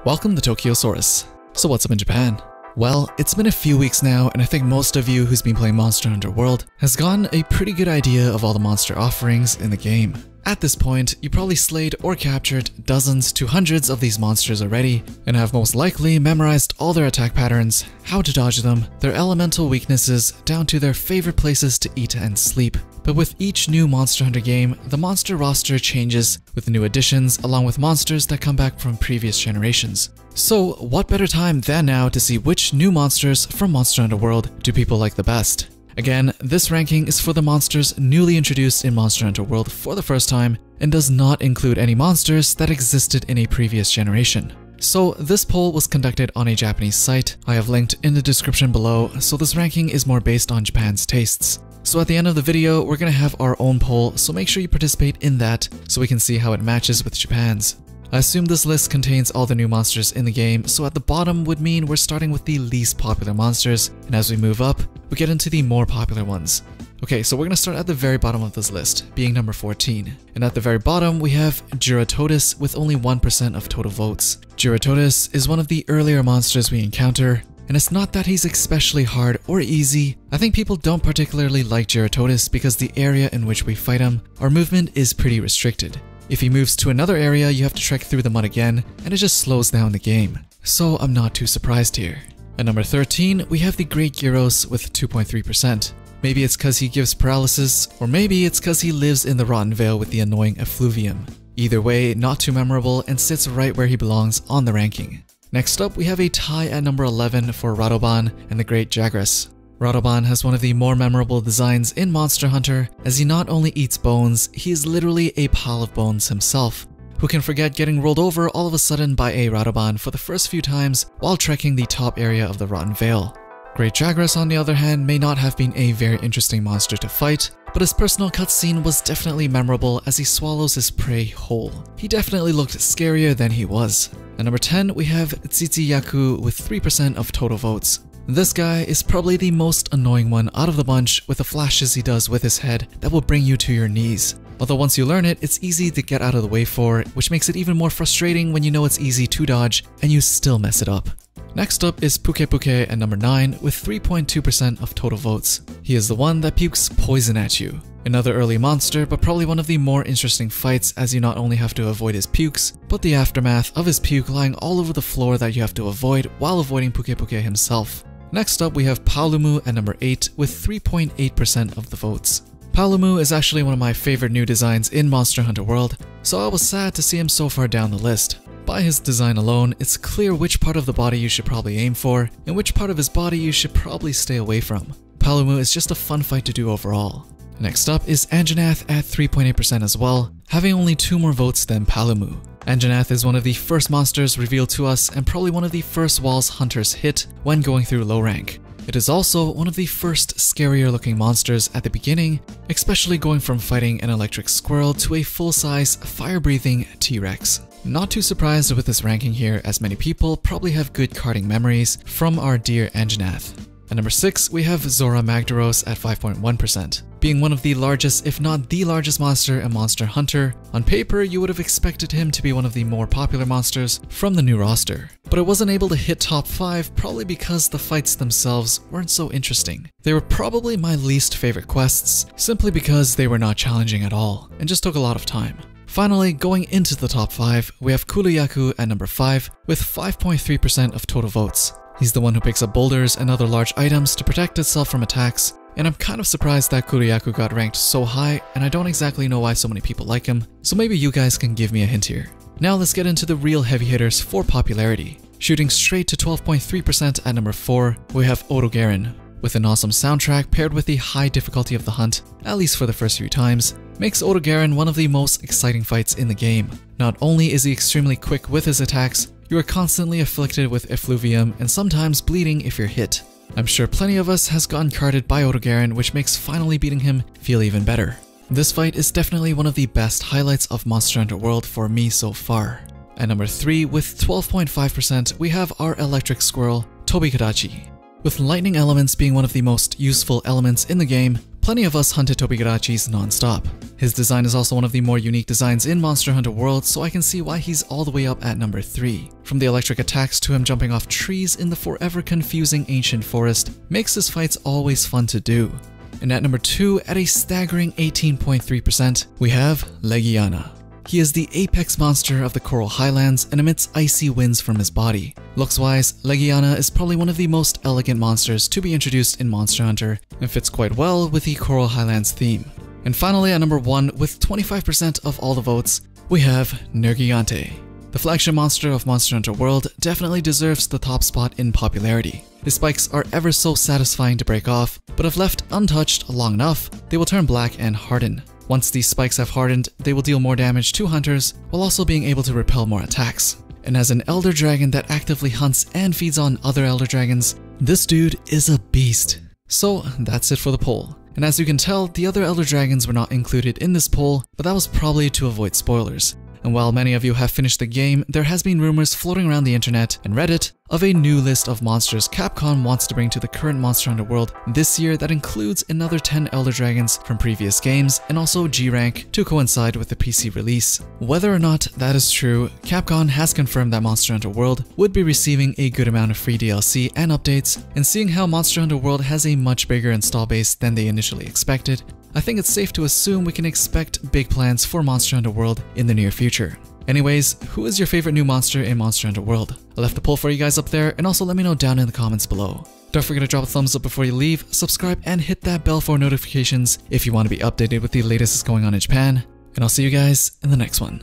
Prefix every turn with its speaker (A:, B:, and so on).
A: Welcome to Tokyosaurus. So what's up in Japan? Well, it's been a few weeks now, and I think most of you who's been playing Monster Hunter World has gotten a pretty good idea of all the monster offerings in the game. At this point, you probably slayed or captured dozens to hundreds of these monsters already, and have most likely memorized all their attack patterns, how to dodge them, their elemental weaknesses, down to their favorite places to eat and sleep. But with each new Monster Hunter game, the monster roster changes with new additions along with monsters that come back from previous generations. So what better time than now to see which new monsters from Monster Hunter World do people like the best? Again, this ranking is for the monsters newly introduced in Monster Hunter World for the first time and does not include any monsters that existed in a previous generation. So this poll was conducted on a Japanese site I have linked in the description below, so this ranking is more based on Japan's tastes. So at the end of the video, we're gonna have our own poll, so make sure you participate in that so we can see how it matches with Japan's. I assume this list contains all the new monsters in the game, so at the bottom would mean we're starting with the least popular monsters, and as we move up, we get into the more popular ones. Okay, so we're gonna start at the very bottom of this list, being number 14. And at the very bottom, we have Jyuratodus with only 1% of total votes. Jyuratodus is one of the earlier monsters we encounter, and it's not that he's especially hard or easy. I think people don't particularly like Jyuratodus because the area in which we fight him, our movement is pretty restricted. If he moves to another area, you have to trek through the mud again, and it just slows down the game. So I'm not too surprised here. At number 13, we have the Great Gyros with 2.3%. Maybe it's cause he gives paralysis, or maybe it's cause he lives in the Rotten Vale with the annoying effluvium. Either way, not too memorable and sits right where he belongs on the ranking. Next up, we have a tie at number 11 for Radoban and the Great Jagras. Radoban has one of the more memorable designs in Monster Hunter, as he not only eats bones, he is literally a pile of bones himself. Who can forget getting rolled over all of a sudden by a Radoban for the first few times while trekking the top area of the Rotten Vale? Great Jagras, on the other hand, may not have been a very interesting monster to fight, but his personal cutscene was definitely memorable as he swallows his prey whole. He definitely looked scarier than he was. At number 10, we have Tsitsiyaku with 3% of total votes. This guy is probably the most annoying one out of the bunch with the flashes he does with his head that will bring you to your knees. Although once you learn it, it's easy to get out of the way for, which makes it even more frustrating when you know it's easy to dodge and you still mess it up. Next up is Pukei-Pukei at number 9 with 3.2% of total votes. He is the one that pukes poison at you. Another early monster, but probably one of the more interesting fights as you not only have to avoid his pukes, but the aftermath of his puke lying all over the floor that you have to avoid while avoiding Pukei-Pukei himself. Next up, we have Paolumu at number 8 with 3.8% of the votes. Paolumu is actually one of my favorite new designs in Monster Hunter World, so I was sad to see him so far down the list. By his design alone, it's clear which part of the body you should probably aim for, and which part of his body you should probably stay away from. Paolumu is just a fun fight to do overall. Next up is Anjanath at 3.8% as well, having only 2 more votes than Paolumu. Anjanath is one of the first monsters revealed to us and probably one of the first walls hunters hit when going through low rank. It is also one of the first scarier looking monsters at the beginning, especially going from fighting an electric squirrel to a full-size fire-breathing T-Rex. Not too surprised with this ranking here, as many people probably have good carding memories from our dear Anjanath. At number 6, we have Zorah Magdaros at 5.1%. Being one of the largest, if not the largest monster in Monster Hunter, on paper you would have expected him to be one of the more popular monsters from the new roster. But it wasn't able to hit top 5 probably because the fights themselves weren't so interesting. They were probably my least favorite quests, simply because they were not challenging at all, and just took a lot of time. Finally, going into the top 5, we have Kuru-Yaku at number 5 with 5.3% of total votes. He's the one who picks up boulders and other large items to protect itself from attacks, and I'm kind of surprised that Kuru-Yaku got ranked so high, and I don't exactly know why so many people like him, so maybe you guys can give me a hint here. Now let's get into the real heavy hitters for popularity. Shooting straight to 12.3% at number 4, we have Odogaron. With an awesome soundtrack paired with the high difficulty of the hunt, at least for the first few times, makes Odogaron one of the most exciting fights in the game. Not only is he extremely quick with his attacks, you are constantly afflicted with effluvium and sometimes bleeding if you're hit. I'm sure plenty of us has gotten carded by Odogaron, which makes finally beating him feel even better. This fight is definitely one of the best highlights of Monster Hunter World for me so far. At number 3, with 12.5%, we have our electric squirrel, Tobikadachi. With lightning elements being one of the most useful elements in the game, Plenty of us hunted Tobigadachis non-stop. His design is also one of the more unique designs in Monster Hunter World, so I can see why he's all the way up at number 3. from the electric attacks to him jumping off trees in the forever confusing ancient forest, makes his fights always fun to do. And at number 2, at a staggering 18.3%, we have Legiana. He is the apex monster of the Coral Highlands and emits icy winds from his body. Looks-wise, Legiana is probably one of the most elegant monsters to be introduced in Monster Hunter and fits quite well with the Coral Highlands theme. And finally at number 1, with 25% of all the votes, we have Nergigante. The flagship monster of Monster Hunter World definitely deserves the top spot in popularity. His spikes are ever so satisfying to break off, but if left untouched long enough, they will turn black and harden. Once these spikes have hardened, they will deal more damage to hunters while also being able to repel more attacks. And as an Elder Dragon that actively hunts and feeds on other Elder Dragons, this dude is a beast. So that's it for the poll. And as you can tell, the other Elder Dragons were not included in this poll, but that was probably to avoid spoilers. And while many of you have finished the game, there has been rumors floating around the internet and Reddit of a new list of monsters Capcom wants to bring to the current Monster Hunter world this year that includes another 10 Elder Dragons from previous games and also G-Rank to coincide with the PC release. Whether or not that is true, Capcom has confirmed that Monster Hunter World would be receiving a good amount of free DLC and updates, and seeing how Monster Hunter World has a much bigger install base than they initially expected, I think it's safe to assume we can expect big plans for Monster Hunter World in the near future. Anyways, who is your favorite new monster in Monster Hunter World? I left the poll for you guys up there, and also let me know down in the comments below. Don't forget to drop a thumbs up before you leave, subscribe, and hit that bell for notifications if you want to be updated with the latest that's going on in Japan. And I'll see you guys in the next one.